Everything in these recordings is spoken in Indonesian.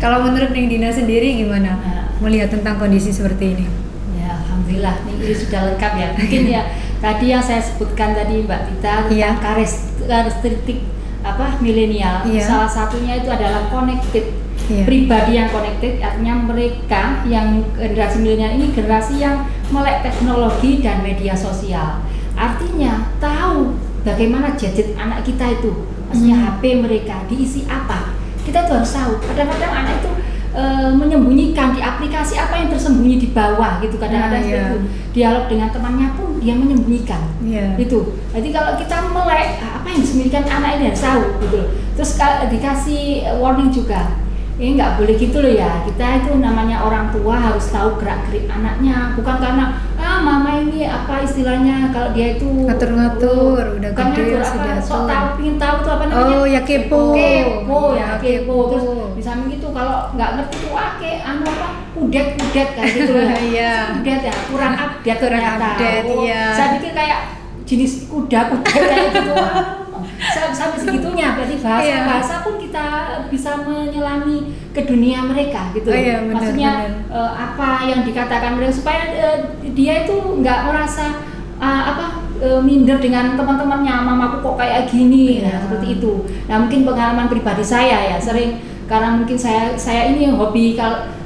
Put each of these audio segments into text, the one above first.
Kalau menurut Neng Dina sendiri gimana melihat tentang kondisi seperti ini? Ya, alhamdulillah ini sudah lengkap ya. Mungkin ya tadi yang saya sebutkan tadi Mbak Tita tentang karakteristik milenial. Salah satunya itu adalah connected. Pribadi yang connected, artinya mereka yang generasi milenial ini generasi yang melek teknologi dan media sosial. Artinya tahu bagaimana gadget anak kita itu, maksudnya HP mereka diisi apa. Kita itu harus tahu. Kadang-kadang anak itu menyembunyikan di aplikasi apa yang tersembunyi di bawah gitu. Kadang-kadang itu dialog dengan temannya pun dia menyembunyikan. Itu. Jadi kalau kita melek apa yang disembunyikan anak ini harus tahu gitu. Terus dikasih warning juga. Ini nggak boleh gitu loh ya. Kita itu namanya orang tua harus tahu gerak-gerik anaknya. Bukan karena mama ini apa istilahnya kalau dia itu ngatur-ngatur, udah gede sudah sok tahu, pingin tahu tuh apa namanya? Oh ya kepo. Kepo. Terus di samping itu kalau nggak ngerti tuh kudet kayak gitu ya. Kudet ya, kurang update ternyata. Saya pikir kayak jenis kuda kayak gitu. Sampai segitunya, berarti bahasa pun kita bisa menyelami ke dunia mereka gitu. Maksudnya apa yang dikatakan mereka supaya dia itu nggak merasa minder dengan teman-temannya, mamaku kok kayak gini, seperti itu. Nah mungkin pengalaman pribadi saya ya sering karena mungkin saya ini hobi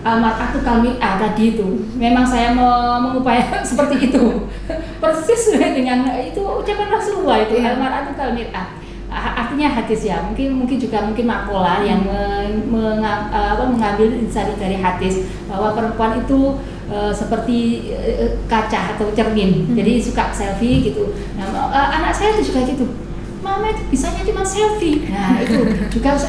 mar'atu kalmir'ah tadi itu. Memang saya mengupayakan seperti itu. Persis dengan itu ucapan Rasulullah itu mar'atu kalmir'ah. Artinya hadis ya, mungkin juga makalah yang mengambil insight dari hadis bahwa perempuan itu seperti kaca atau cermin, jadi suka selfie gitu. Nah, anak saya itu juga gitu. Mama itu bisanya cuma selfie. Nah itu juga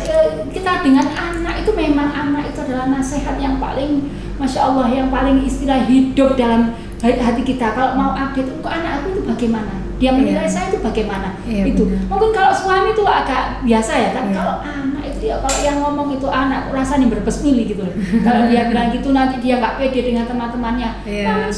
kita dengan anak itu memang anak itu adalah nasihat yang paling, masya Allah, yang paling istilah hidup dalam hati kita. Kalau mau update untuk anakku itu bagaimana? Dia menilai saya itu bagaimana? Itu mungkin kalau suami itu agak biasa ya, tapi kalau anak itu ya, kalau yang ngomong itu anak rasanya berbes mili gitu. Kalau dia bilang gitu nanti dia nggak pede dengan teman-temannya. Anak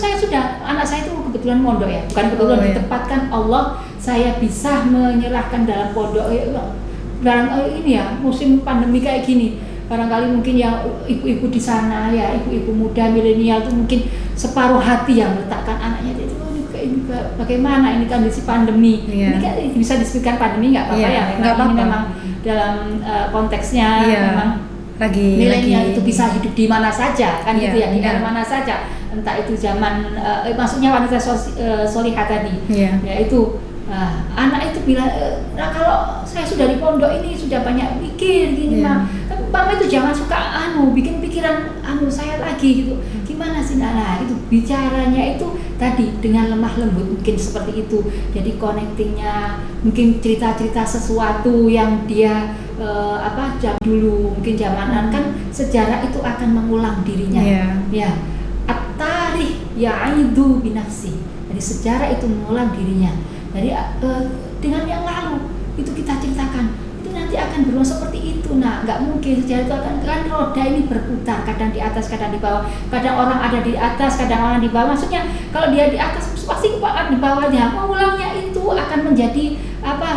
saya itu kebetulan mondok ya, bukan kebetulan ditempatkan Allah. Saya bisa menyerahkan dalam pondok ini ya, musim pandemi kayak gini. Barangkali mungkin yang ibu-ibu di sana ya, ibu-ibu muda milenial itu mungkin separuh hati yang meletakkan anaknya itu. Bagaimana ini kondisi pandemi? Ini kan bisa disebutkan pandemi nggak apa-apa ya? Ini memang dalam konteksnya memang milenial itu bisa hidup di mana saja kan gitu ya, di mana saja. Entah itu zaman maksudnya wanita solihah tadi, yaitu anak itu bilang, kalau saya sudah di pondok ini sudah banyak pikir gini tapi mama itu jangan suka bikin pikiran saya lagi gitu. Gimana sih itu bicaranya itu tadi dengan lemah lembut mungkin seperti itu. Jadi connectingnya mungkin cerita-cerita sesuatu yang dia jam dulu mungkin zamanan kan sejarah itu akan mengulang dirinya. At-tarikh ya'idu binafsi. Jadi sejarah itu mengulang dirinya. Jadi dengan yang lalu itu kita ceritakan itu nanti akan berulang seperti itu. Nah nggak mungkin sejarah itu kan roda ini berputar, kadang di atas kadang di bawah, kadang orang ada di atas kadang orang di bawah. Maksudnya kalau dia di atas pasti di bawahnya, mengulangnya itu akan menjadi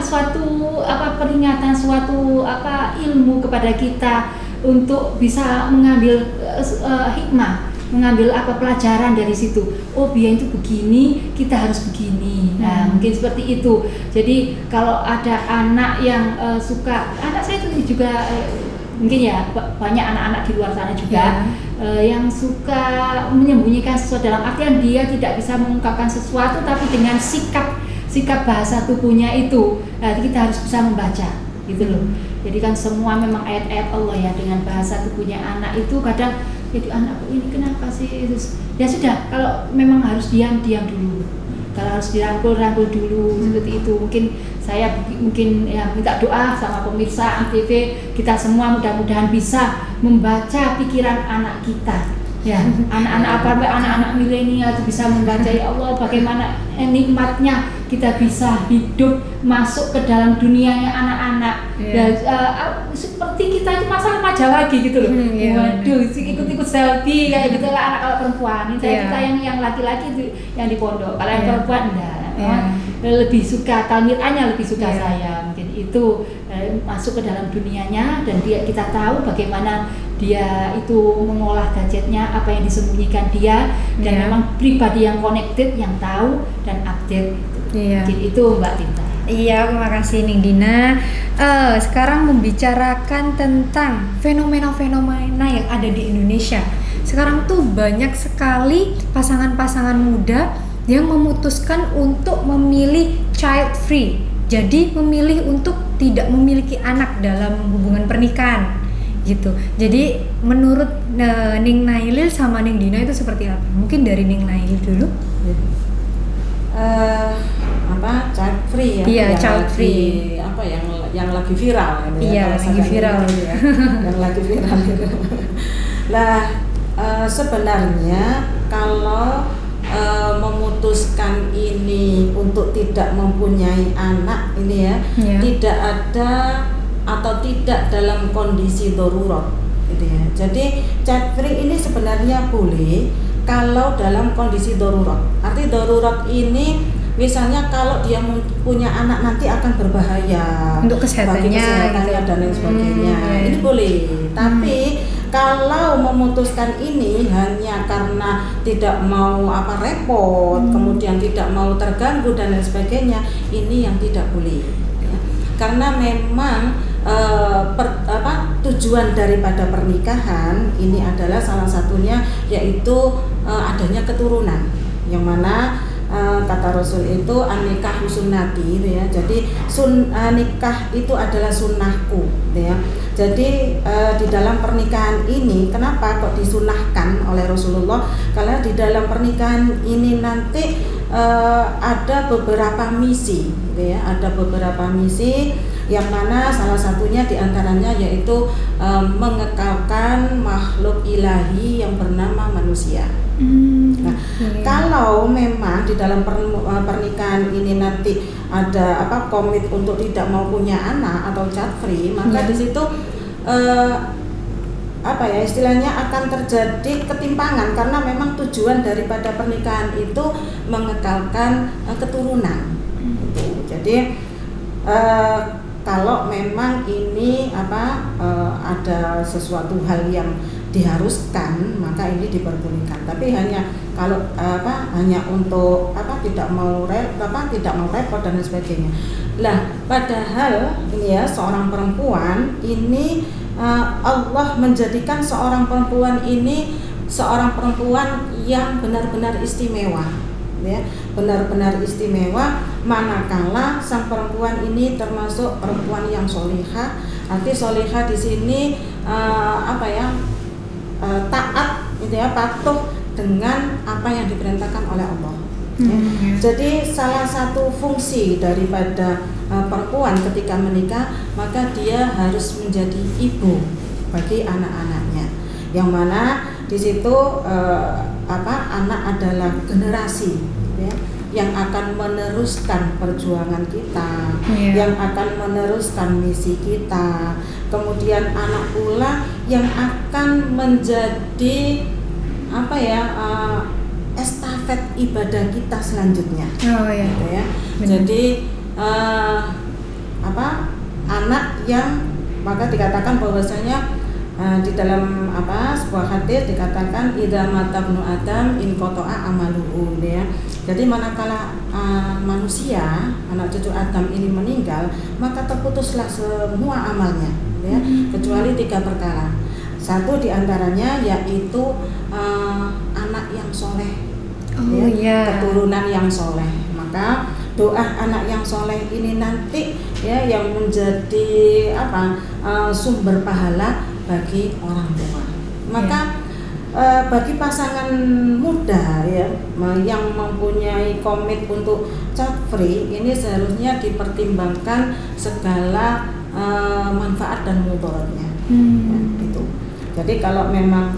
suatu peringatan, suatu ilmu kepada kita untuk bisa mengambil hikmah, mengambil pelajaran dari situ. Oh biar itu begini, kita harus begini. Nah mungkin seperti itu. Jadi kalau ada anak yang suka, anak saya itu juga mungkin ya banyak anak-anak di luar sana juga yang suka menyembunyikan sesuatu, dalam artian dia tidak bisa mengungkapkan sesuatu tapi dengan sikap bahasa tubuhnya itu kita harus bisa membaca gitu loh. Jadi kan semua memang ayat-ayat Allah ya, dengan bahasa tubuhnya anak itu kadang jadi anakku ini kenapa sih? Ya sudah, kalau memang harus diam dulu. Kalau harus dirangkul dulu seperti itu. Mungkin saya minta doa sama pemirsa ANTV, kita semua mudah-mudahan bisa membaca pikiran anak kita. Ya, anak-anak milenial itu bisa membaca, ya Allah bagaimana nikmatnya kita bisa hidup masuk ke dalam dunianya anak-anak. Seperti kita itu masa remaja lagi gitu loh. Waduh, ikut-ikut selfie kayak gitu lah anak kalau perempuan. Ini kita yang laki-laki itu yang di pondok. Kalau yang perempuan enggak. Lebih suka talmir'ahnya, lebih suka saya. Mungkin itu masuk ke dalam dunianya dan kita tahu bagaimana dia itu mengolah gadgetnya, apa yang disembunyikan dia, dan Iya. memang pribadi yang connected, yang tahu dan update. Iya. Mungkin itu Mbak Tinta. Iya, terima kasih Ning Dina. Sekarang membicarakan tentang fenomena-fenomena yang ada di Indonesia. Sekarang tuh banyak sekali pasangan-pasangan muda yang memutuskan untuk memilih child free. Jadi memilih untuk tidak memiliki anak dalam hubungan pernikahan gitu. Jadi menurut Ning Nailil sama Ning Dina itu seperti apa? Mungkin dari Ning Nailil dulu. Child free ya, Iya, yang child lagi, free. yang lagi viral gitu ya, Iya, kalau lagi sekarang viral. ini ya, yang lagi viral gitu. Nah, sebenarnya kalau memutuskan ini untuk tidak mempunyai anak ini ya, Iya. tidak ada atau tidak dalam kondisi darurat gitu ya. Jadi child free ini sebenarnya boleh kalau dalam kondisi darurat. Arti darurat ini misalnya kalau dia punya anak nanti akan berbahaya Untuk kesehatannya bagi kesehatannya gitu. dan lain sebagainya. Iya. Ini boleh. Tapi kalau memutuskan ini hanya karena tidak mau repot, kemudian tidak mau terganggu dan lain sebagainya, ini yang tidak boleh. Ya. Karena memang tujuan daripada pernikahan ini adalah salah satunya yaitu adanya keturunan, yang mana kata Rasul itu an-nikah sunnati gitu ya. Jadi nikah itu adalah sunnahku gitu ya. Jadi di dalam pernikahan ini kenapa kok disunahkan oleh Rasulullah? Karena di dalam pernikahan ini nanti ada beberapa misi gitu ya. Ada beberapa misi yang mana salah satunya diantaranya yaitu mengekalkan makhluk ilahi yang bernama manusia. Nah, kalau memang di dalam pernikahan ini nanti ada komit untuk tidak mau punya anak atau child free, maka di situ istilahnya akan terjadi ketimpangan karena memang tujuan daripada pernikahan itu mengekalkan keturunan. Gitu. Jadi kalau memang ini ada sesuatu hal yang diharuskan, maka ini diperbolehkan. Tapi hanya kalau hanya untuk tidak mau repot dan sebagainya. Lah, padahal ini ya seorang perempuan ini Allah menjadikan seorang perempuan ini seorang perempuan yang benar-benar istimewa. Ya, benar-benar istimewa manakala sang perempuan ini termasuk perempuan yang solihah. Arti solihah di sini taat gitu ya, patuh dengan apa yang diperintahkan oleh Allah. Ya. Jadi salah satu fungsi daripada perempuan ketika menikah, maka dia harus menjadi ibu bagi anak-anaknya. Yang mana di situ anak adalah generasi ya, yang akan meneruskan perjuangan kita, yang akan meneruskan misi kita. Kemudian anak pula yang akan menjadi estafet ibadah kita selanjutnya. Oh iya. Gitu ya. Jadi anak yang maka dikatakan bahwasanya di dalam sebuah hadis dikatakan idza mata ibnu adam in qata'a amaluhu ya. Jadi manakala manusia anak cucu Adam ini meninggal, maka terputuslah semua amalnya ya, kecuali 3 perkara. Satu diantaranya yaitu anak yang soleh, keturunan yang soleh. Maka doa anak yang soleh ini nanti ya yang menjadi sumber pahala bagi orang tua. Maka bagi pasangan muda ya yang mempunyai komit untuk child free ini seharusnya dipertimbangkan segala manfaat dan mudaratnya. Ya, gitu. Jadi kalau memang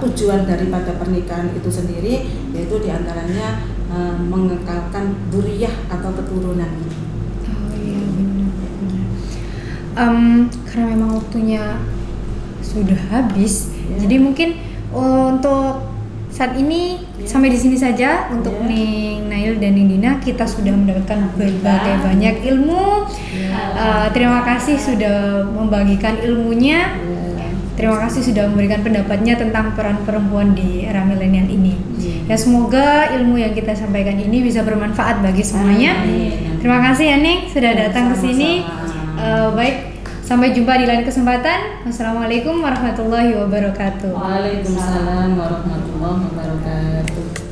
tujuan daripada pernikahan itu sendiri yaitu diantaranya mengekalkan dzurriyyah atau keturunan ini. Oh iya benar. Karena memang waktunya sudah habis, jadi mungkin untuk saat ini sampai di sini saja untuk Ning Nail dan Ning Dina. Kita sudah mendapatkan berbagai banyak ilmu. Terima kasih sudah membagikan ilmunya. Terima kasih sudah memberikan pendapatnya tentang peran perempuan di era milenial ini. Ya semoga ilmu yang kita sampaikan ini bisa bermanfaat bagi semuanya. Amin. Terima kasih ya Ning sudah datang ke sini. Sama-sama. Baik, sampai jumpa di lain kesempatan. Wassalamualaikum warahmatullahi wabarakatuh. Waalaikumsalam warahmatullahi wabarakatuh.